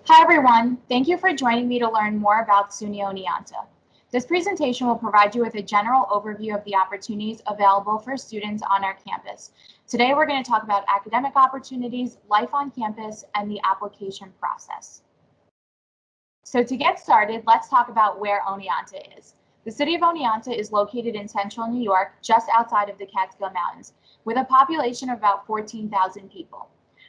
Hi everyone, thank you for joining me to learn more about SUNY Oneonta. This presentation will provide you with a general overview of the opportunities available for students on our campus. Today we're going to talk about academic opportunities, life on campus, and the application process. So to get started, let's talk about where Oneonta is. The city of Oneonta is located in central New York, just outside of the Catskill Mountains, with a population of about 14,000 people.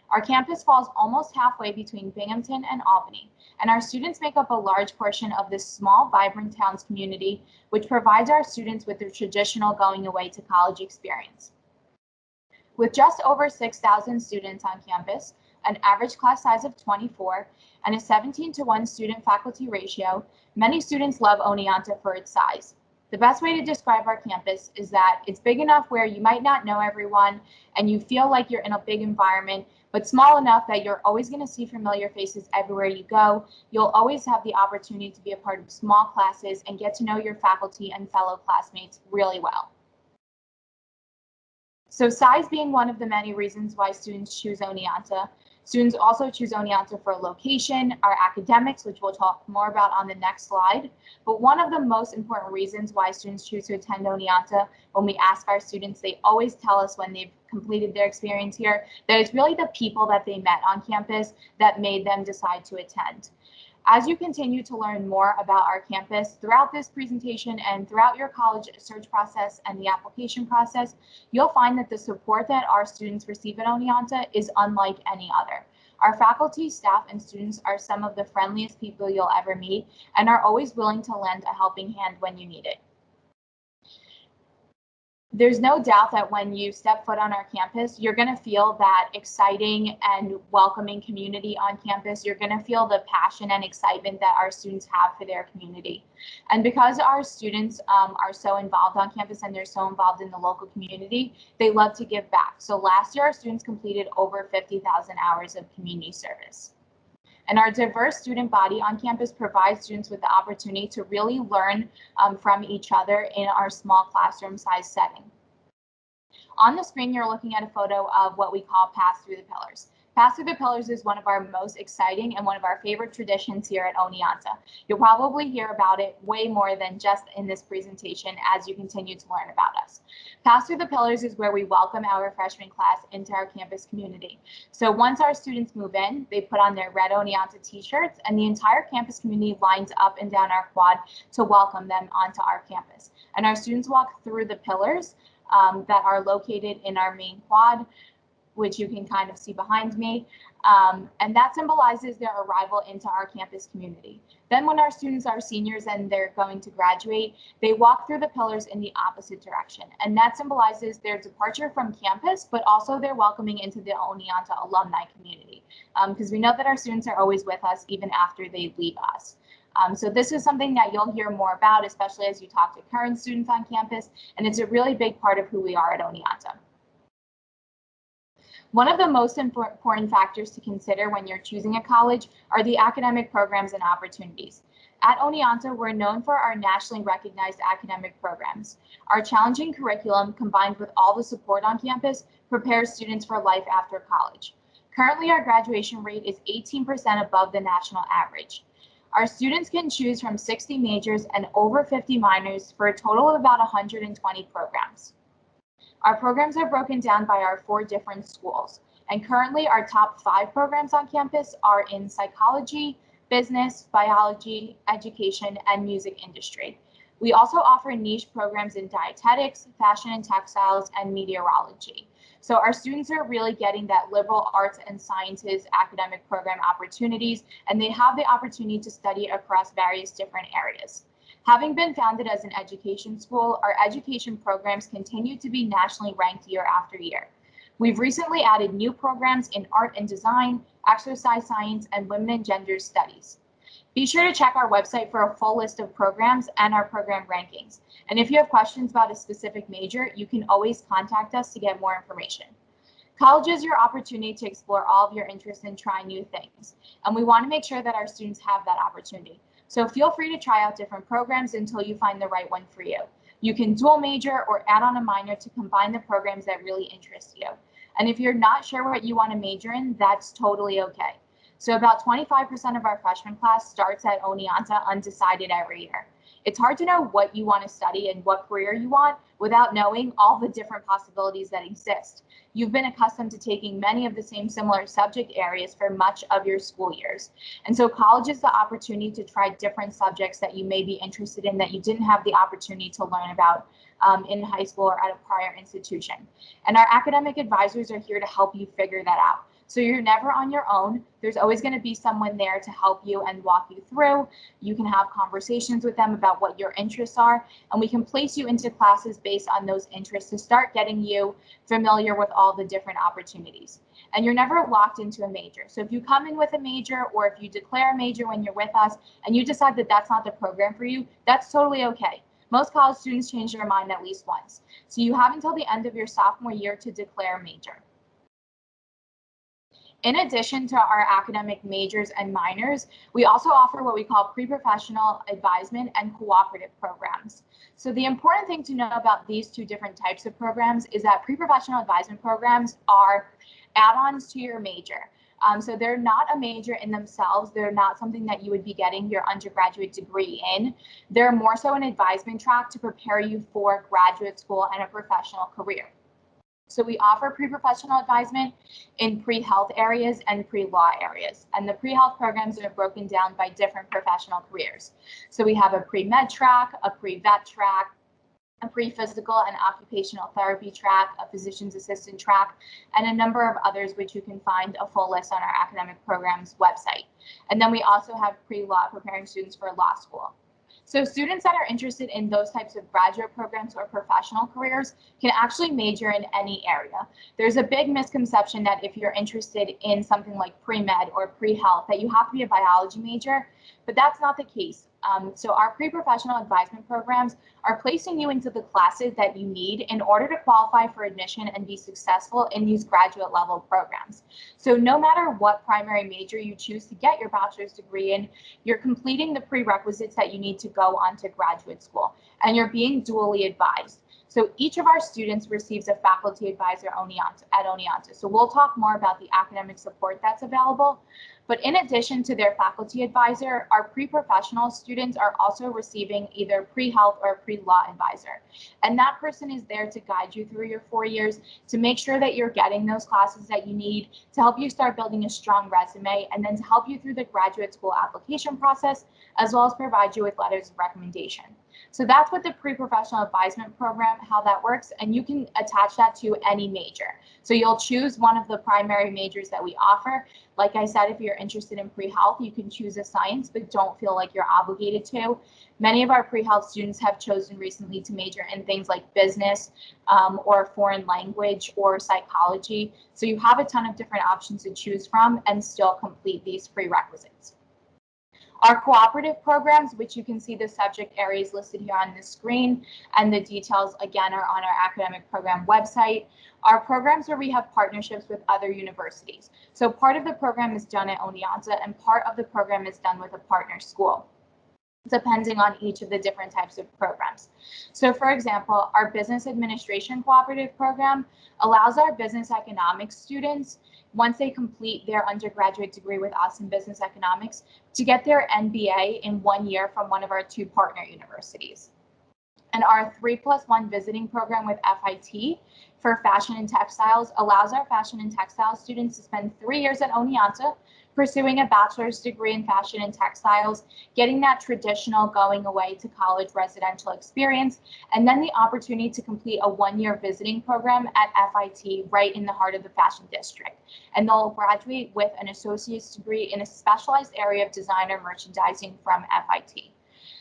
Our campus falls almost halfway between Binghamton and Albany, and our students make up a large portion of this small, vibrant town's community, which provides our students with their traditional going away to college experience. With just over 6,000 students on campus, an average class size of 24, and a 17-to-1 student-faculty ratio, many students love Oneonta for its size. The best way to describe our campus is that it's big enough where you might not know everyone and you feel like you're in a big environment, but small enough that you're always going to see familiar faces everywhere you go. You'll always have the opportunity to be a part of small classes and get to know your faculty and fellow classmates really well. So size being one of the many reasons why students choose Oneonta. Students also choose Oneonta for location, our academics, which we'll talk more about on the next slide. But one of the most important reasons why students choose to attend Oneonta, when we ask our students, they always tell us when they've completed their experience here, that it's really the people that they met on campus that made them decide to attend. As you continue to learn more about our campus throughout this presentation and throughout your college search process and the application process, you'll find that the support that our students receive at Oneonta is unlike any other. Our faculty, staff, and students are some of the friendliest people you'll ever meet and are always willing to lend a helping hand when you need it. There's no doubt that when you step foot on our campus, you're going to feel that exciting and welcoming community on campus. You're going to feel the passion and excitement that our students have for their community. And because our students are so involved on campus and they're so involved in the local community, they love to give back. So last year, our students completed over 50,000 hours of community service. And our diverse student body on campus provides students with the opportunity to really learn from each other in our small classroom size setting. On the screen, you're looking at a photo of what we call Pass Through the Pillars. Pass Through the Pillars is one of our most exciting and one of our favorite traditions here at Oneonta. You'll probably hear about it way more than just in this presentation as you continue to learn about us. Pass Through the Pillars is where we welcome our freshman class into our campus community. So once our students move in, they put on their red Oneonta t-shirts and the entire campus community lines up and down our quad to welcome them onto our campus. And our students walk through the pillars that are located in our main quad, which you can kind of see behind me. And that symbolizes their arrival into our campus community. Then when our students are seniors and they're going to graduate, they walk through the pillars in the opposite direction. And that symbolizes their departure from campus, but also their welcoming into the Oneonta alumni community. Because we know that our students are always with us even after they leave us. So this is something that you'll hear more about, especially as you talk to current students on campus, and it's a really big part of who we are at Oneonta. One of the most important factors to consider when you're choosing a college are the academic programs and opportunities. At Oneonta, we're known for our nationally recognized academic programs. Our challenging curriculum, combined with all the support on campus, prepares students for life after college. Currently, our graduation rate is 18% above the national average. Our students can choose from 60 majors and over 50 minors for a total of about 120 programs. Our programs are broken down by our 4 different schools, and currently our top 5 programs on campus are in psychology, business, biology, education, and music industry. We also offer niche programs in dietetics, fashion and textiles, and meteorology. So our students are really getting that liberal arts and sciences academic program opportunities, and they have the opportunity to study across various different areas. Having been founded as an education school, our education programs continue to be nationally ranked year after year. We've recently added new programs in art and design, exercise science, and women and gender studies. Be sure to check our website for a full list of programs and our program rankings. And if you have questions about a specific major, you can always contact us to get more information. College is your opportunity to explore all of your interests and try new things. And we want to make sure that our students have that opportunity. So feel free to try out different programs until you find the right one for you. You can dual major or add on a minor to combine the programs that really interest you. And if you're not sure what you want to major in, that's totally okay. So about 25% of our freshman class starts at Oneonta undecided every year. It's hard to know what you want to study and what career you want without knowing all the different possibilities that exist. You've been accustomed to taking many of the same similar subject areas for much of your school years. And so college is the opportunity to try different subjects that you may be interested in that you didn't have the opportunity to learn about in high school or at a prior institution. And our academic advisors are here to help you figure that out. So you're never on your own. There's always going to be someone there to help you and walk you through. You can have conversations with them about what your interests are, and we can place you into classes based on those interests to start getting you familiar with all the different opportunities. And you're never locked into a major. So if you come in with a major, or if you declare a major when you're with us and you decide that that's not the program for you, that's totally okay. Most college students change their mind at least once. So you have until the end of your sophomore year to declare a major. In addition to our academic majors and minors, we also offer what we call pre-professional advisement and cooperative programs. So the important thing to know about these two different types of programs is that pre-professional advisement programs are add-ons to your major. So they're not a major in themselves. They're not something that you would be getting your undergraduate degree in. They're more so an advisement track to prepare you for graduate school and a professional career. So we offer pre-professional advisement in pre-health areas and pre-law areas. And the pre-health programs are broken down by different professional careers. So we have a pre-med track, a pre-vet track, a pre-physical and occupational therapy track, a physician's assistant track, and a number of others which you can find a full list on our academic programs website. And then we also have pre-law, preparing students for law school. So students that are interested in those types of graduate programs or professional careers can actually major in any area. There's a big misconception that if you're interested in something like pre-med or pre-health, that you have to be a biology major, but that's not the case. So our pre-professional advisement programs are placing you into the classes that you need in order to qualify for admission and be successful in these graduate level programs. So no matter what primary major you choose to get your bachelor's degree in, you're completing the prerequisites that you need to go on to graduate school, and you're being dually advised. So each of our students receives a faculty advisor at Oneonta. So we'll talk more about the academic support that's available. But in addition to their faculty advisor, our pre-professional students are also receiving either pre-health or pre-law advisor. And that person is there to guide you through your 4 years, to make sure that you're getting those classes that you need, to help you start building a strong resume, and then to help you through the graduate school application process, as well as provide you with letters of recommendation. So that's what the pre-professional advisement program, how that works, and you can attach that to any major. So you'll choose one of the primary majors that we offer. Like I said, if you're interested in pre-health, you can choose a science, but don't feel like you're obligated to. Many of our pre-health students have chosen recently to major in things like business or foreign language or psychology. So you have a ton of different options to choose from and still complete these prerequisites. Our cooperative programs, which you can see the subject areas listed here on the screen, and the details again are on our academic program website, are programs where we have partnerships with other universities. So part of the program is done at Oneonta and part of the program is done with a partner school, depending on each of the different types of programs. So for example, our business administration cooperative program allows our business economics students, once they complete their undergraduate degree with us in business economics, to get their MBA in 1 year from one of our 2 partner universities. And our 3+1 visiting program with FIT for fashion and textiles allows our fashion and textiles students to spend 3 years at Oneonta pursuing a bachelor's degree in fashion and textiles, getting that traditional going away to college residential experience, and then the opportunity to complete a 1-year visiting program at FIT right in the heart of the fashion district. And they'll graduate with an associate's degree in a specialized area of designer merchandising from FIT.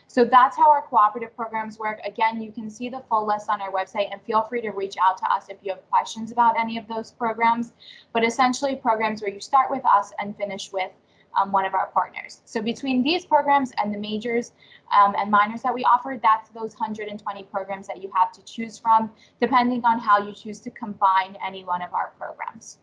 So that's how our cooperative programs work. Again, you can see the full list on our website, and feel free to reach out to us if you have questions about any of those programs. But essentially programs where you start with us and finish with one of our partners. So between these programs and the majors and minors that we offer, that's those 120 programs that you have to choose from, depending on how you choose to combine any one of our programs.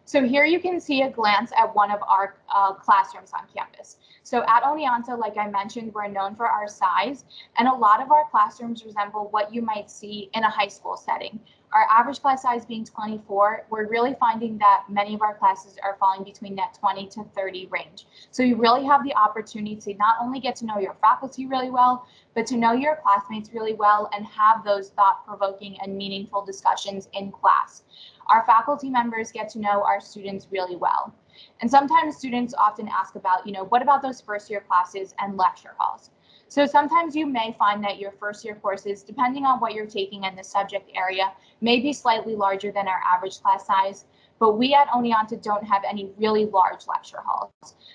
So here you can see a glance at one of our classrooms on campus. So at Oneonta, like I mentioned, we're known for our size, and a lot of our classrooms resemble what you might see in a high school setting. Our average class size being 24, we're really finding that many of our classes are falling between that 20 to 30 range. So you really have the opportunity to not only get to know your faculty really well, but to know your classmates really well and have those thought-provoking and meaningful discussions in class. Our faculty members get to know our students really well. And sometimes students often ask about, what about those first year classes and lecture halls? So sometimes you may find that your first year courses, depending on what you're taking in the subject area, may be slightly larger than our average class size, but we at Oneonta don't have any really large lecture halls.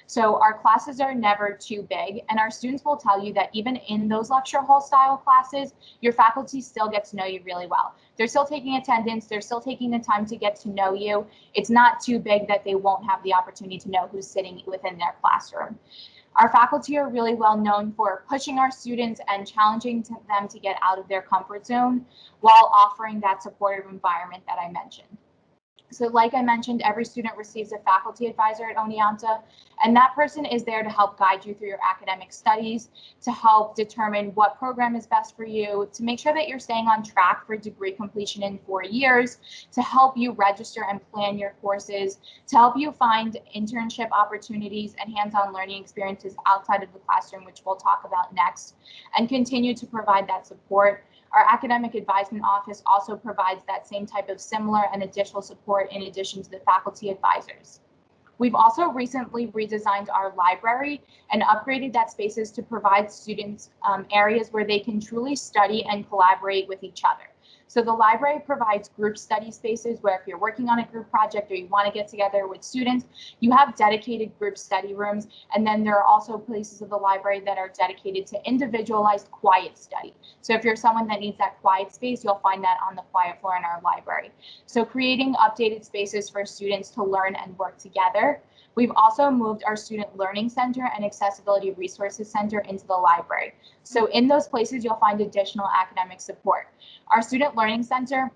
So our classes are never too big, and our students will tell you that even in those lecture hall style classes, your faculty still gets to know you really well. They're still taking attendance, they're still taking the time to get to know you. It's not too big that they won't have the opportunity to know who's sitting within their classroom. Our faculty are really well known for pushing our students and challenging them to get out of their comfort zone while offering that supportive environment that I mentioned. So like I mentioned, every student receives a faculty advisor at Oneonta, and that person is there to help guide you through your academic studies, to help determine what program is best for you, to make sure that you're staying on track for degree completion in 4 years, to help you register and plan your courses, to help you find internship opportunities and hands-on learning experiences outside of the classroom, which we'll talk about next, and continue to provide that support. Our academic advisement office also provides that same type of similar and additional support in addition to the faculty advisors. We've also recently redesigned our library and upgraded that spaces to provide students areas where they can truly study and collaborate with each other. So the library provides group study spaces where if you're working on a group project or you want to get together with students, you have dedicated group study rooms. And then there are also places of the library that are dedicated to individualized quiet study. So if you're someone that needs that quiet space, you'll find that on the quiet floor in our library. So creating updated spaces for students to learn and work together. We've also moved our Student Learning Center and Accessibility Resources Center into the library. So in those places, you'll find additional academic support. Our Student Learning Center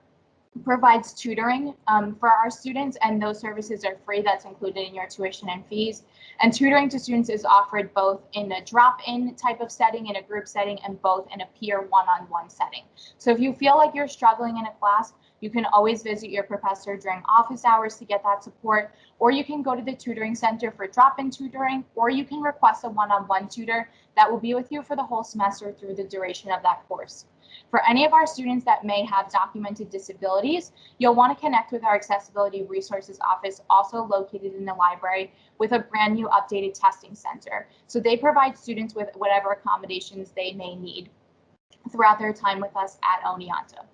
provides tutoring for our students, and those services are free. That's included in your tuition and fees. And tutoring to students is offered both in a drop-in type of setting, in a group setting, and both in a peer one-on-one setting. So if you feel like you're struggling in a class, you can always visit your professor during office hours to get that support, or you can go to the tutoring center for drop-in tutoring, or you can request a one-on-one tutor that will be with you for the whole semester through the duration of that course. For any of our students that may have documented disabilities, you'll want to connect with our Accessibility Resources Office, also located in the library, with a brand new updated testing center. So they provide students with whatever accommodations they may need throughout their time with us at Oneonta.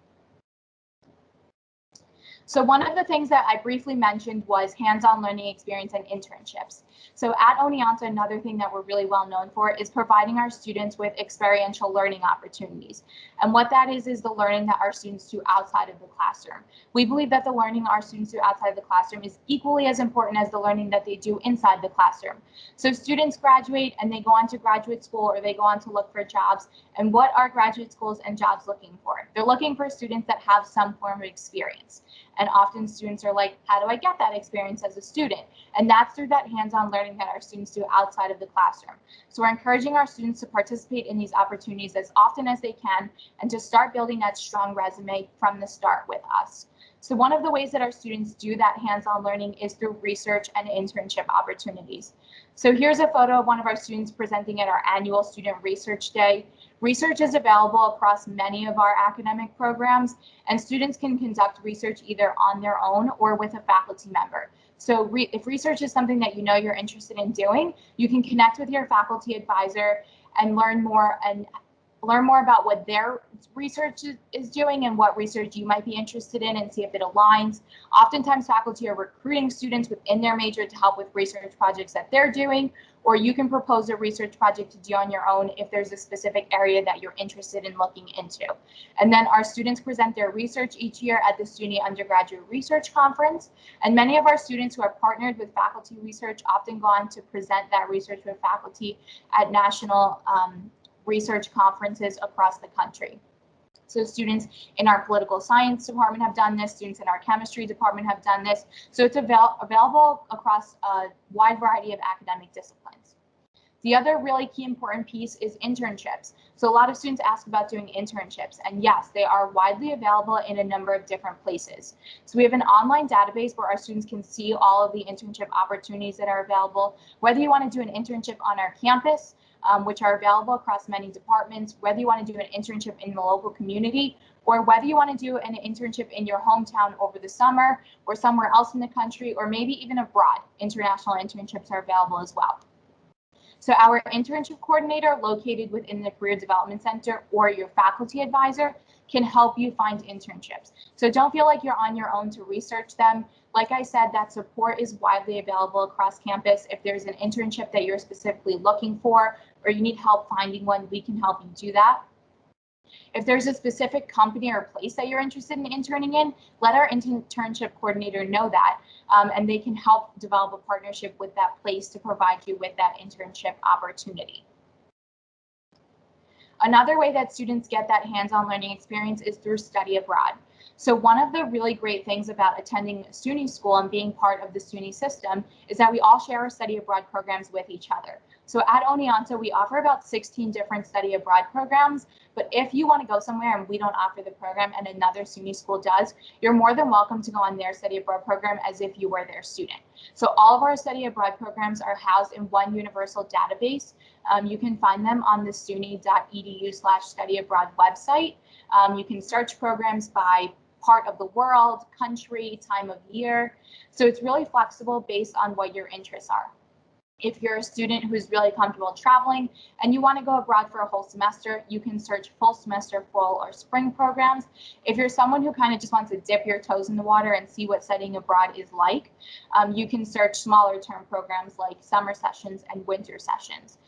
So one of the things that I briefly mentioned was hands-on learning experience and internships. So at Oneonta, another thing that we're really well known for is providing our students with experiential learning opportunities. And what that is the learning that our students do outside of the classroom. We believe that the learning our students do outside of the classroom is equally as important as the learning that they do inside the classroom. So students graduate and they go on to graduate school, or they go on to look for jobs. And what are graduate schools and jobs looking for? They're looking for students that have some form of experience. And often students are like, how do I get that experience as a student? And that's through that hands-on learning that our students do outside of the classroom. So we're encouraging our students to participate in these opportunities as often as they can and to start building that strong resume from the start with us. So one of the ways that our students do that hands-on learning is through research and internship opportunities. So here's a photo of one of our students presenting at our annual Student Research Day. Research is available across many of our academic programs, and students can conduct research either on their own or with a faculty member. So if research is something that you know you're interested in doing, you can connect with your faculty advisor and learn more about what their research is doing and what research you might be interested in and see if it aligns. Oftentimes faculty are recruiting students within their major to help with research projects that they're doing, or you can propose a research project to do on your own if there's a specific area that you're interested in looking into. And then our students present their research each year at the SUNY Undergraduate Research Conference. And many of our students who are partnered with faculty research often go on to present that research with faculty at national research conferences across the country. So students in our political science department have done this, students in our chemistry department have done this. So it's available across a wide variety of academic disciplines. The other really key important piece is internships. So a lot of students ask about doing internships, and yes, they are widely available in a number of different places. So we have an online database where our students can see all of the internship opportunities that are available, whether you want to do an internship on our campus, which are available across many departments, whether you want to do an internship in the local community, or whether you want to do an internship in your hometown over the summer or somewhere else in the country, or maybe even abroad. International internships are available as well. So our internship coordinator located within the Career Development Center or your faculty advisor can help you find internships. So don't feel like you're on your own to research them. Like I said, that support is widely available across campus. If there's an internship that you're specifically looking for or you need help finding one, we can help you do that. If there's a specific company or place that you're interested in interning in, let our internship coordinator know that, and they can help develop a partnership with that place to provide you with that internship opportunity. Another way that students get that hands-on learning experience is through study abroad. So one of the really great things about attending SUNY school and being part of the SUNY system is that we all share our study abroad programs with each other. So at Oneonta, we offer about 16 different study abroad programs, but if you want to go somewhere and we don't offer the program and another SUNY school does, you're more than welcome to go on their study abroad program as if you were their student. So all of our study abroad programs are housed in one universal database. You can find them on the suny.edu/study abroad website. You can search programs by part of the world, country, time of year. So it's really flexible based on what your interests are. If you're a student who's really comfortable traveling and you want to go abroad for a whole semester, you can search full semester, fall, or spring programs. If you're someone who kind of just wants to dip your toes in the water and see what studying abroad is like, you can search smaller term programs like summer sessions and winter sessions.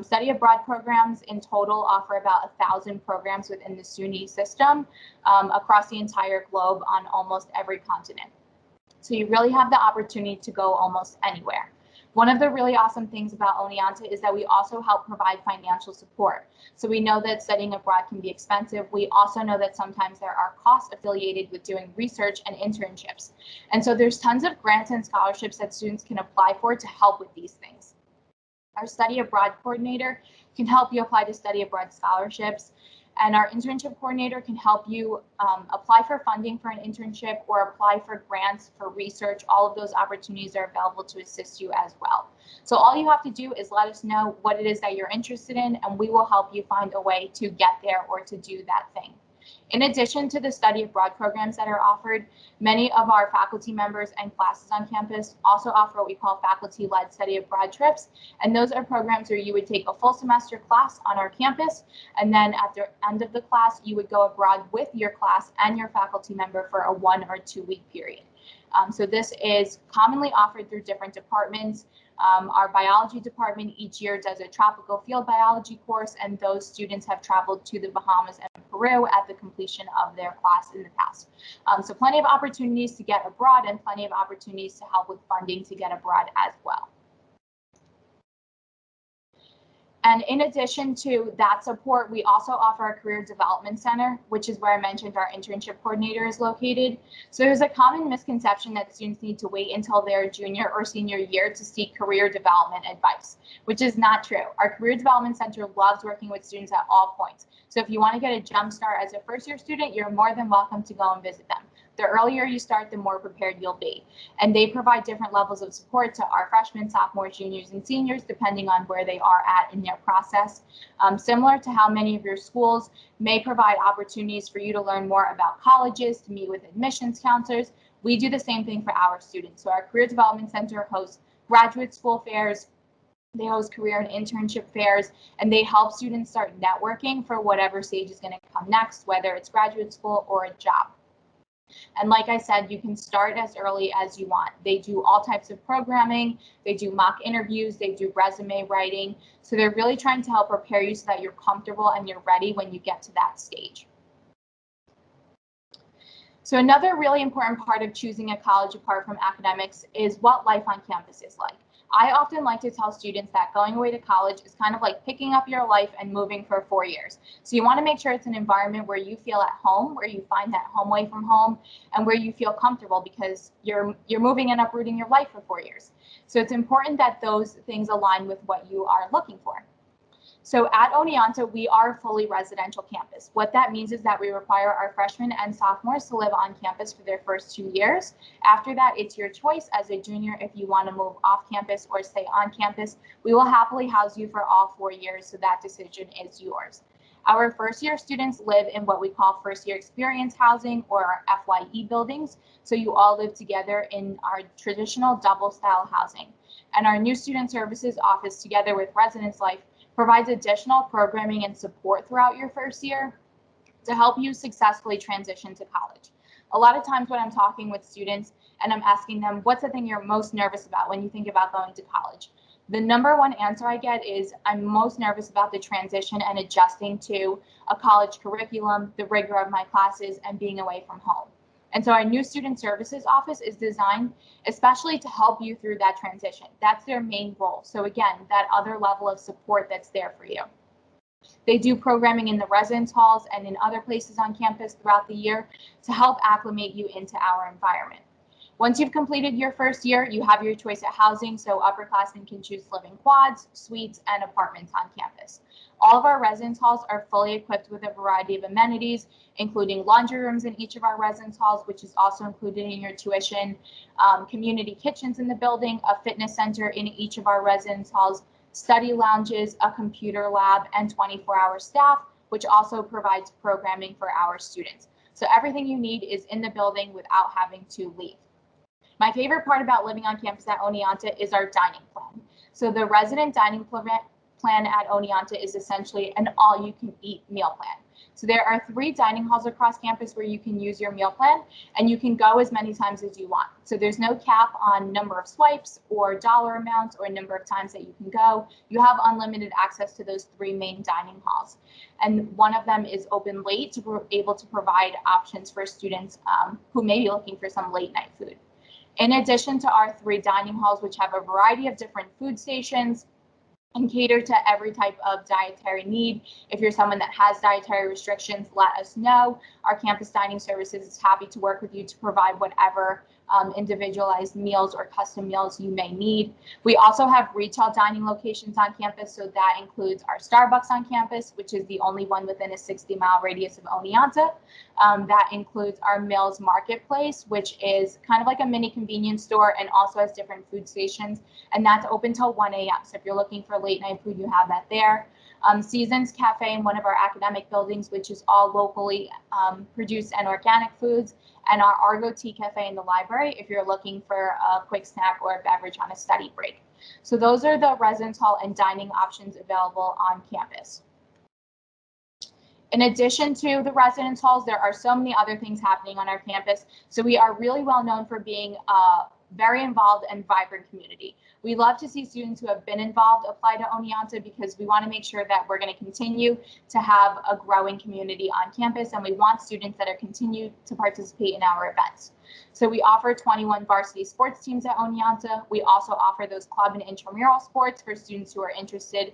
Study abroad programs in total offer about 1,000 programs within the SUNY system across the entire globe on almost every continent. So you really have the opportunity to go almost anywhere. One of the really awesome things about Oneonta is that we also help provide financial support. So we know that studying abroad can be expensive. We also know that sometimes there are costs affiliated with doing research and internships. And so there's tons of grants and scholarships that students can apply for to help with these things. Our study abroad coordinator can help you apply to study abroad scholarships. And our internship coordinator can help you apply for funding for an internship or apply for grants for research. All of those opportunities are available to assist you as well. So all you have to do is let us know what it is that you're interested in, and we will help you find a way to get there or to do that thing. In addition to the study abroad programs that are offered, many of our faculty members and classes on campus also offer what we call faculty-led study abroad trips. And those are programs where you would take a full semester class on our campus, and then at the end of the class, you would go abroad with your class and your faculty member for a 1 or 2 week period. So this is commonly offered through different departments. Our biology department each year does a tropical field biology course, and those students have traveled to the Bahamas and Peru at the completion of their class in the past. So plenty of opportunities to get abroad and plenty of opportunities to help with funding to get abroad as well. And in addition to that support, we also offer a career development center, which is where I mentioned our internship coordinator is located. So there's a common misconception that students need to wait until their junior or senior year to seek career development advice, which is not true. Our career development center loves working with students at all points. So if you want to get a jump start as a first-year student, you're more than welcome to go and visit them. The earlier you start, the more prepared you'll be. And they provide different levels of support to our freshmen, sophomores, juniors, and seniors, depending on where they are at in their process. Similar to how many of your schools may provide opportunities for you to learn more about colleges, to meet with admissions counselors, we do the same thing for our students. So our Career Development Center hosts graduate school fairs, they host career and internship fairs, and they help students start networking for whatever stage is going to come next, whether it's graduate school or a job. And like I said, you can start as early as you want. They do all types of programming, they do mock interviews, they do resume writing. So they're really trying to help prepare you so that you're comfortable and you're ready when you get to that stage. So another really important part of choosing a college apart from academics is what life on campus is like. I often like to tell students that going away to college is kind of like picking up your life and moving for 4 years. So you want to make sure it's an environment where you feel at home, where you find that home away from home, and where you feel comfortable because you're moving and uprooting your life for 4 years. So it's important that those things align with what you are looking for. So at Oneonta, we are a fully residential campus. What that means is that we require our freshmen and sophomores to live on campus for their first 2 years. After that, it's your choice as a junior if you want to move off campus or stay on campus. We will happily house you for all 4 years, so that decision is yours. Our first year students live in what we call first year experience housing or our FYE buildings. So you all live together in our traditional double style housing. And our new student services office together with residence life provides additional programming and support throughout your first year to help you successfully transition to college. A lot of times when I'm talking with students and I'm asking them, what's the thing you're most nervous about when you think about going to college? The number one answer I get is I'm most nervous about the transition and adjusting to a college curriculum, the rigor of my classes, and being away from home. And so our new student services office is designed especially to help you through that transition. That's their main role. So again, that other level of support that's there for you. They do programming in the residence halls and in other places on campus throughout the year to help acclimate you into our environment. Once you've completed your first year, you have your choice of housing, so upperclassmen can choose to live in quads, suites, and apartments on campus. All of our residence halls are fully equipped with a variety of amenities, including laundry rooms in each of our residence halls, which is also included in your tuition, community kitchens in the building, a fitness center in each of our residence halls, study lounges, a computer lab, and 24-hour staff, which also provides programming for our students. So everything you need is in the building without having to leave. My favorite part about living on campus at Oneonta is our dining plan. So the resident dining plan at Oneonta is essentially an all-you-can-eat meal plan. So there are 3 dining halls across campus where you can use your meal plan, and you can go as many times as you want. So there's no cap on number of swipes or dollar amounts or number of times that you can go. You have unlimited access to those 3 main dining halls. And one of them is open late to be able to provide options for students who may be looking for some late night food. In addition to our 3 dining halls, which have a variety of different food stations and cater to every type of dietary need. If you're someone that has dietary restrictions, let us know. Our campus dining services is happy to work with you to provide whatever individualized meals or custom meals you may need. We also have retail dining locations on campus, so that includes our Starbucks on campus, which is the only one within a 60-mile radius of Oneonta. That includes our Mills Marketplace, which is kind of like a mini convenience store and also has different food stations, and that's open till 1 a.m. So if you're looking for late night food, you have that there. Seasons Cafe in one of our academic buildings, which is all locally produced and organic foods, and our Argo Tea Cafe in the library if you're looking for a quick snack or a beverage on a study break. So those are the residence hall and dining options available on campus. In addition to the residence halls, there are so many other things happening on our campus. So we are really well known for being a very involved and vibrant community. We love to see students who have been involved apply to Oneonta because we want to make sure that we're going to continue to have a growing community on campus, and we want students that are continue to participate in our events. So we offer 21 varsity sports teams at Oneonta. We also offer those club and intramural sports for students who are interested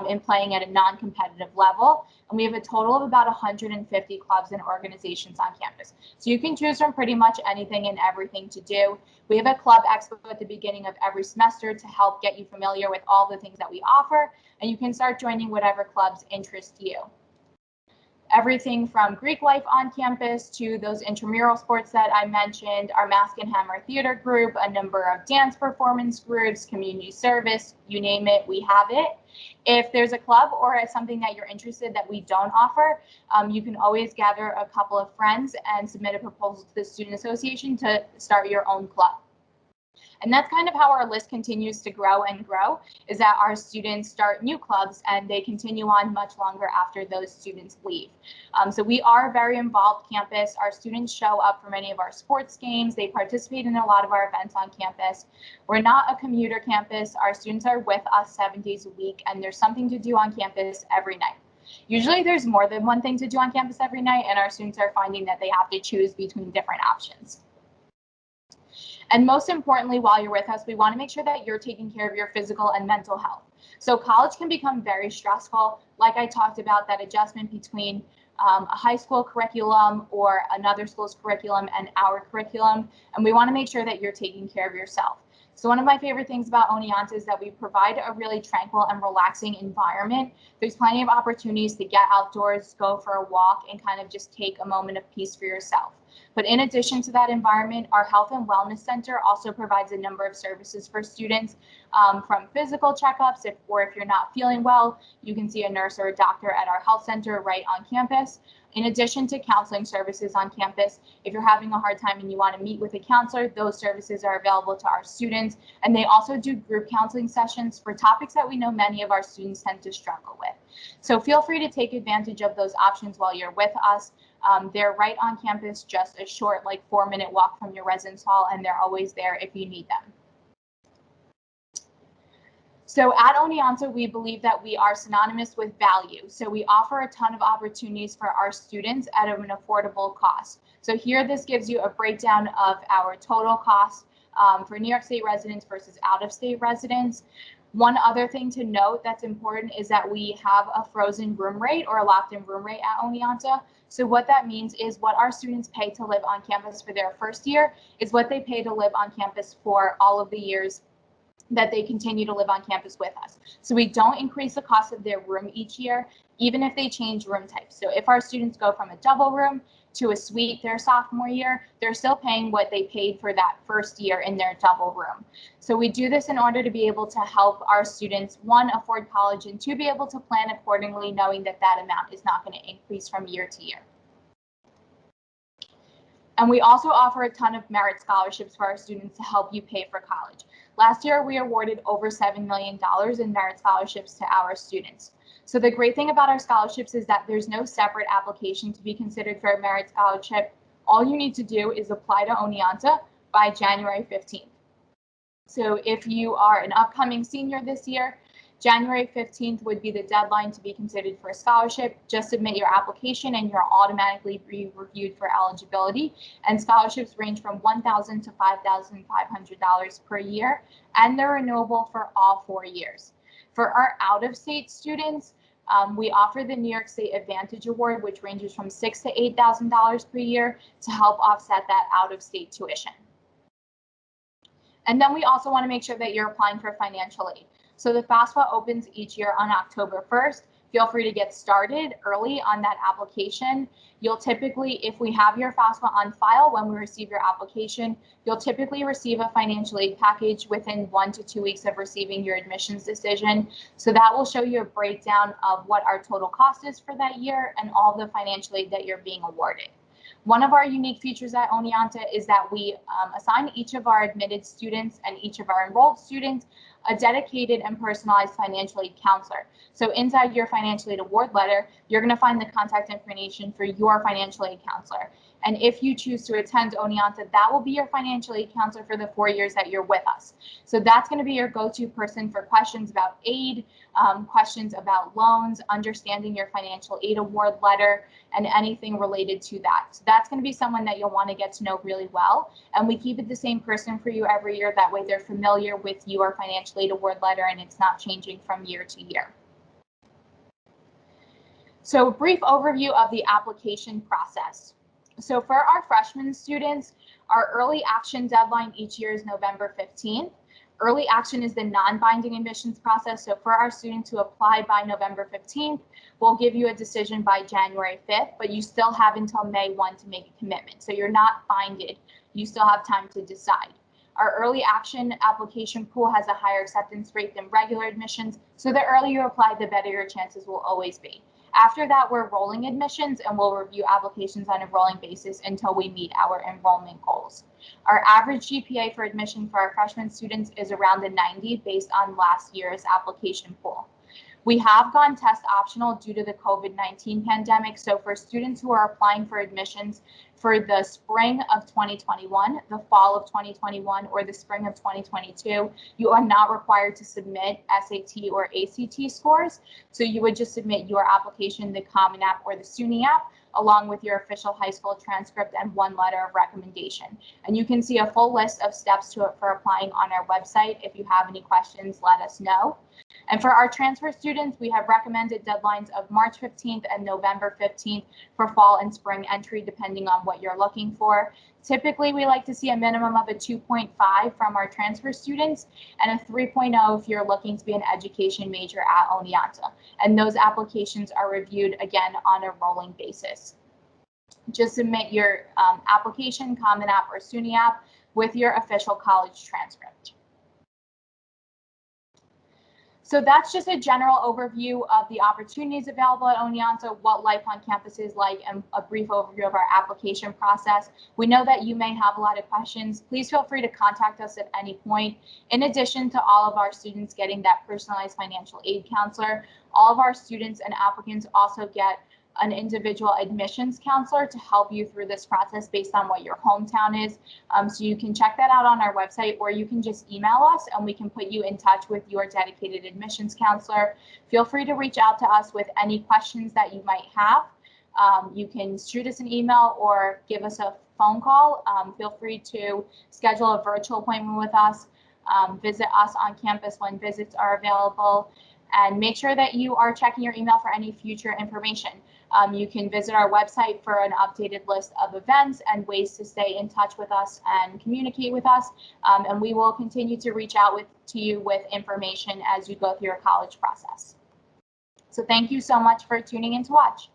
in playing at a non-competitive level. And we have a total of about 150 clubs and organizations on campus. So you can choose from pretty much anything and everything to do. We have a club expo at the beginning of every semester to help get you familiar with all the things that we offer, and you can start joining whatever clubs interest you. Everything from Greek life on campus to those intramural sports that I mentioned, our Mask and Hammer theater group, a number of dance performance groups, community service, you name it, we have it. If there's a club or something that you're interested that we don't offer, you can always gather a couple of friends and submit a proposal to the Student Association to start your own club. And that's kind of how our list continues to grow and grow, is that our students start new clubs and they continue on much longer after those students leave. So we are a very involved campus. Our students show up for many of our sports games. They participate in a lot of our events on campus. We're not a commuter campus. Our students are with us 7 days a week, and there's something to do on campus every night. Usually there's more than one thing to do on campus every night, and our students are finding that they have to choose between different options. And most importantly, while you're with us, we want to make sure that you're taking care of your physical and mental health. So college can become very stressful. Like I talked about, that adjustment between a high school curriculum or another school's curriculum and our curriculum. And we want to make sure that you're taking care of yourself. So one of my favorite things about Oneonta is that we provide a really tranquil and relaxing environment. There's plenty of opportunities to get outdoors, go for a walk, and kind of just take a moment of peace for yourself. But in addition to that environment, our Health and Wellness Center also provides a number of services for students, from physical checkups, or if you're not feeling well, you can see a nurse or a doctor at our health center right on campus. In addition to counseling services on campus, if you're having a hard time and you want to meet with a counselor, those services are available to our students. And they also do group counseling sessions for topics that we know many of our students tend to struggle with. So feel free to take advantage of those options while you're with us. They're right on campus, just a short, like 4-minute walk from your residence hall, and they're always there if you need them. So at Oneonta, we believe that we are synonymous with value. So we offer a ton of opportunities for our students at an affordable cost. So here, this gives you a breakdown of our total cost for New York State residents versus out-of-state residents. One other thing to note that's important is that we have a frozen room rate or a locked-in room rate at Oneonta. So what that means is what our students pay to live on campus for their first year is what they pay to live on campus for all of the years that they continue to live on campus with us. So we don't increase the cost of their room each year, even if they change room types. So if our students go from a double room to a suite their sophomore year, they're still paying what they paid for that first year in their double room. So we do this in order to be able to help our students, one, afford college, and two, be able to plan accordingly, knowing that that amount is not going to increase from year to year. And we also offer a ton of merit scholarships for our students to help you pay for college. Last year, we awarded over $7 million in merit scholarships to our students. So the great thing about our scholarships is that there's no separate application to be considered for a merit scholarship. All you need to do is apply to Oneonta by January 15th. So if you are an upcoming senior this year, January 15th would be the deadline to be considered for a scholarship. Just submit your application and you're automatically reviewed for eligibility. And scholarships range from $1,000 to $5,500 per year, and they're renewable for all 4 years. For our out-of-state students, we offer the New York State Advantage Award, which ranges from $6,000 to $8,000 per year to help offset that out-of-state tuition. And then we also want to make sure that you're applying for financial aid. So the FAFSA opens each year on October 1st. Feel free to get started early on that application. You'll typically, if we have your FAFSA on file when we receive your application, you'll typically receive a financial aid package within 1 to 2 weeks of receiving your admissions decision. So that will show you a breakdown of what our total cost is for that year and all the financial aid that you're being awarded. One of our unique features at Oneonta is that we assign each of our admitted students and each of our enrolled students a dedicated and personalized financial aid counselor. So inside your financial aid award letter, you're going to find the contact information for your financial aid counselor. And if you choose to attend Oneonta, that will be your financial aid counselor for the 4 years that you're with us. So that's going to be your go-to person for questions about aid, questions about loans, understanding your financial aid award letter, and anything related to that. So that's going to be someone that you'll want to get to know really well. And we keep it the same person for you every year. That way they're familiar with your financial aid award letter and it's not changing from year to year. So a brief overview of the application process. So for our freshman students, our early action deadline each year is November 15th. Early action is the non-binding admissions process. So for our students who apply by November 15th, we'll give you a decision by January 5th, but you still have until May 1 to make a commitment. So you're not binded. You still have time to decide. Our early action application pool has a higher acceptance rate than regular admissions. So the earlier you apply, the better your chances will always be. After that, we're rolling admissions and we'll review applications on a rolling basis until we meet our enrollment goals. Our average GPA for admission for our freshman students is around a 90 based on last year's application pool. We have gone test optional due to the COVID-19 pandemic. So for students who are applying for admissions for the spring of 2021, the fall of 2021, or the spring of 2022, you are not required to submit SAT or ACT scores. So you would just submit your application, the Common App or the SUNY app. along with your official high school transcript and 1 letter of recommendation. And you can see a full list of steps for applying on our website. If you have any questions, let us know. And for our transfer students, we have recommended deadlines of March 15th and November 15th for fall and spring entry, depending on what you're looking for. Typically, we like to see a minimum of a 2.5 from our transfer students and a 3.0 if you're looking to be an education major at Oneonta. And those applications are reviewed again on a rolling basis. Just submit your application, Common App or SUNY app, with your official college transcript. So that's just a general overview of the opportunities available at Oneonta, what life on campus is like, and a brief overview of our application process. We know that you may have a lot of questions. Please feel free to contact us at any point. In addition to all of our students getting that personalized financial aid counselor, all of our students and applicants also get an individual admissions counselor to help you through this process based on what your hometown is. So you can check that out on our website, or you can just email us and we can put you in touch with your dedicated admissions counselor. Feel free to reach out to us with any questions that you might have. You can shoot us an email or give us a phone call. Feel free to schedule a virtual appointment with us. Visit us on campus when visits are available, and make sure that you are checking your email for any future information. You can visit our website for an updated list of events and ways to stay in touch with us and communicate with us. And we will continue to reach out to you with information as you go through your college process. So thank you so much for tuning in to watch.